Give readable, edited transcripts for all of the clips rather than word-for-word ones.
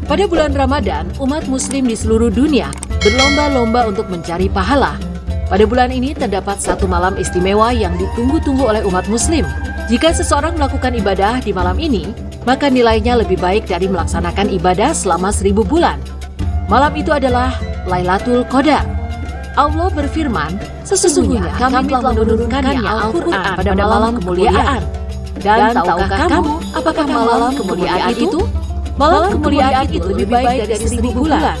Pada bulan Ramadan, umat muslim di seluruh dunia berlomba-lomba untuk mencari pahala. Pada bulan ini terdapat satu malam istimewa yang ditunggu-tunggu oleh umat muslim. Jika seseorang melakukan ibadah di malam ini, maka nilainya lebih baik dari melaksanakan ibadah selama 1000 bulan. Malam itu adalah Lailatul Qadar. Allah berfirman, sesungguhnya kami telah menurunkannya Al-Quran pada malam kemuliaan. Dan tahukah kamu apakah malam kemuliaan itu? Malam kemuliaan itu lebih baik dari 1000 bulan.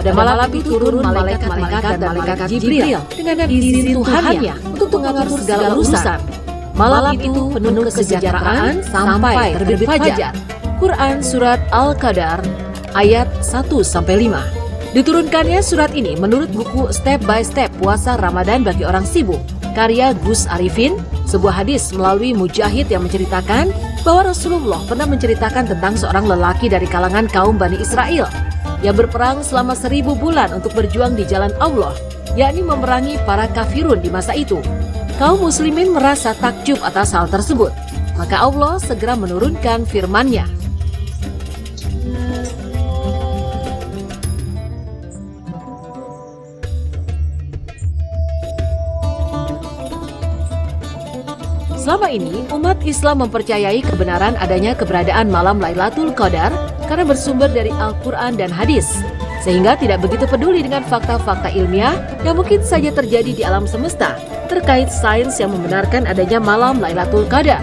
Pada malam itu turun malaikat-malaikat dan malaikat Jibril dengan izin Tuhannya untuk mengatur segala urusan. Malam itu penuh kesejahteraan sampai terbit fajar. Quran Surat Al-Qadar ayat 1-5. Diturunkannya surat ini menurut buku Step by Step Puasa Ramadan bagi Orang Sibuk, karya Gus Arifin, sebuah hadis melalui Mujahid yang menceritakan bahwa Rasulullah pernah menceritakan tentang seorang lelaki dari kalangan kaum Bani Israel yang berperang selama 1000 bulan untuk berjuang di jalan Allah, yakni memerangi para kafirun di masa itu. Kaum muslimin merasa takjub atas hal tersebut, maka Allah segera menurunkan firman-Nya. Selama ini, umat Islam mempercayai kebenaran adanya keberadaan malam Lailatul Qadar karena bersumber dari Al-Quran dan hadis, sehingga tidak begitu peduli dengan fakta-fakta ilmiah yang mungkin saja terjadi di alam semesta terkait sains yang membenarkan adanya malam Lailatul Qadar.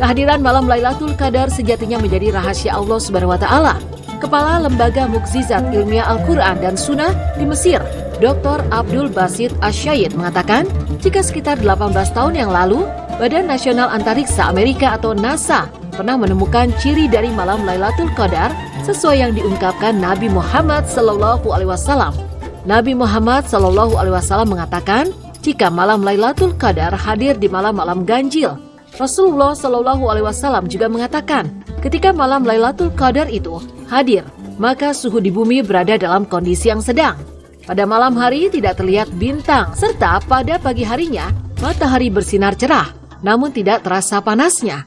Kehadiran malam Lailatul Qadar sejatinya menjadi rahasia Allah Subhanahu wa Ta'ala. Kepala Lembaga Mukjizat Ilmiah Al-Quran dan Sunnah di Mesir, Dr. Abdul Basit Asyayid mengatakan, jika sekitar 18 tahun yang lalu, Badan Nasional Antariksa Amerika atau NASA pernah menemukan ciri dari malam Lailatul Qadar sesuai yang diungkapkan Nabi Muhammad SAW. Nabi Muhammad SAW mengatakan, jika malam Lailatul Qadar hadir di malam-malam ganjil. Rasulullah SAW juga mengatakan, ketika malam Lailatul Qadar itu hadir, maka suhu di bumi berada dalam kondisi yang sedang. Pada malam hari tidak terlihat bintang, serta pada pagi harinya matahari bersinar cerah, namun tidak terasa panasnya.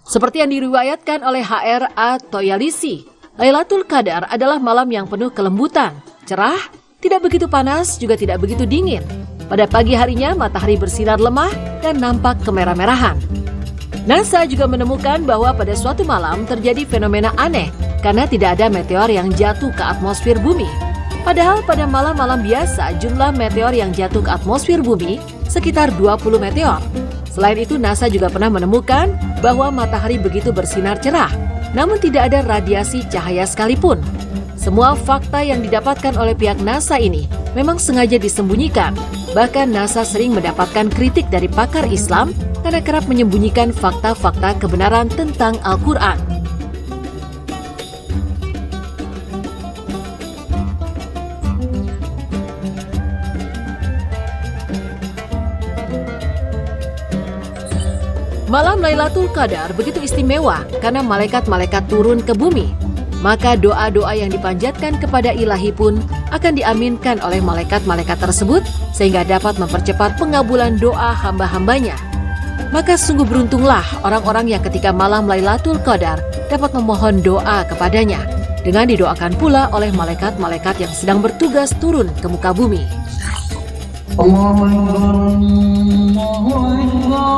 Seperti yang diriwayatkan oleh H.R. At-Toyalisi, Lailatul Qadar adalah malam yang penuh kelembutan, cerah, tidak begitu panas, juga tidak begitu dingin. Pada pagi harinya matahari bersinar lemah dan nampak kemerah-merahan. NASA juga menemukan bahwa pada suatu malam terjadi fenomena aneh karena tidak ada meteor yang jatuh ke atmosfer bumi. Padahal pada malam-malam biasa jumlah meteor yang jatuh ke atmosfer bumi sekitar 20 meteor. Selain itu, NASA juga pernah menemukan bahwa matahari begitu bersinar cerah, namun tidak ada radiasi cahaya sekalipun. Semua fakta yang didapatkan oleh pihak NASA ini memang sengaja disembunyikan. Bahkan NASA sering mendapatkan kritik dari pakar Islam karena kerap menyembunyikan fakta-fakta kebenaran tentang Al-Quran. Malam Lailatul Qadar begitu istimewa karena malaikat-malaikat turun ke bumi. Maka doa-doa yang dipanjatkan kepada Ilahi pun akan diaminkan oleh malaikat-malaikat tersebut sehingga dapat mempercepat pengabulan doa hamba-hambanya. Maka sungguh beruntunglah orang-orang yang ketika malam Lailatul Qadar dapat memohon doa kepadanya, dengan didoakan pula oleh malaikat-malaikat yang sedang bertugas turun ke muka bumi. Allahu Akbar, Allahu Akbar.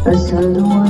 Asyhadu an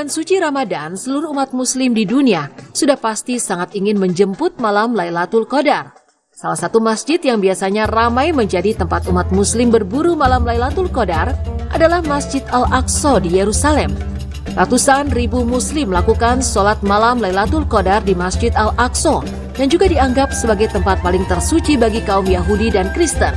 bulan suci Ramadan, seluruh umat muslim di dunia sudah pasti sangat ingin menjemput malam Lailatul Qadar. Salah satu masjid yang biasanya ramai menjadi tempat umat muslim berburu malam Lailatul Qadar adalah Masjid Al-Aqsa di Yerusalem. Ratusan ribu muslim melakukan sholat malam Lailatul Qadar di Masjid Al-Aqsa yang juga dianggap sebagai tempat paling tersuci bagi kaum Yahudi dan Kristen.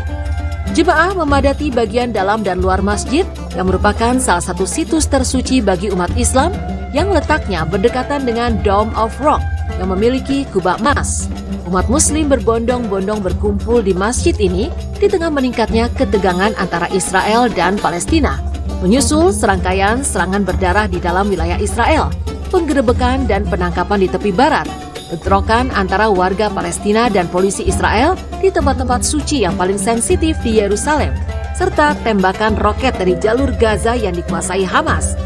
Jemaah memadati bagian dalam dan luar masjid yang merupakan salah satu situs tersuci bagi umat Islam yang letaknya berdekatan dengan Dome of Rock yang memiliki kubah emas. Umat muslim berbondong-bondong berkumpul di masjid ini di tengah meningkatnya ketegangan antara Israel dan Palestina. Menyusul serangkaian serangan berdarah di dalam wilayah Israel, penggerebekan dan penangkapan di tepi barat, bentrokan antara warga Palestina dan polisi Israel di tempat-tempat suci yang paling sensitif di Yerusalem, serta tembakan roket dari jalur Gaza yang dikuasai Hamas.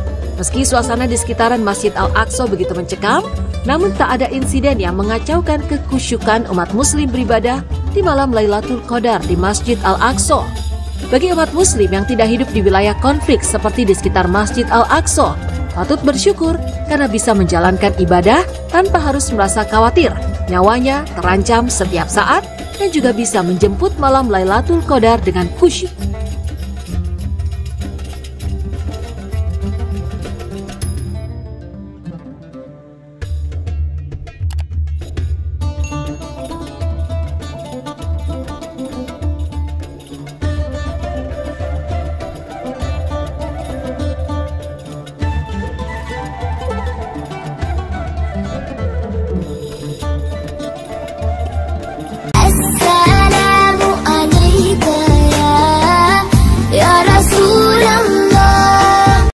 Meski suasana di sekitaran Masjid Al-Aqsa begitu mencekam, namun tak ada insiden yang mengacaukan kekhusyukan umat muslim beribadah di malam Lailatul Qadar di Masjid Al-Aqsa. Bagi umat muslim yang tidak hidup di wilayah konflik seperti di sekitar Masjid Al-Aqsa, patut bersyukur karena bisa menjalankan ibadah tanpa harus merasa khawatir nyawanya terancam setiap saat dan juga bisa menjemput malam Lailatul Qadar dengan khusyuk.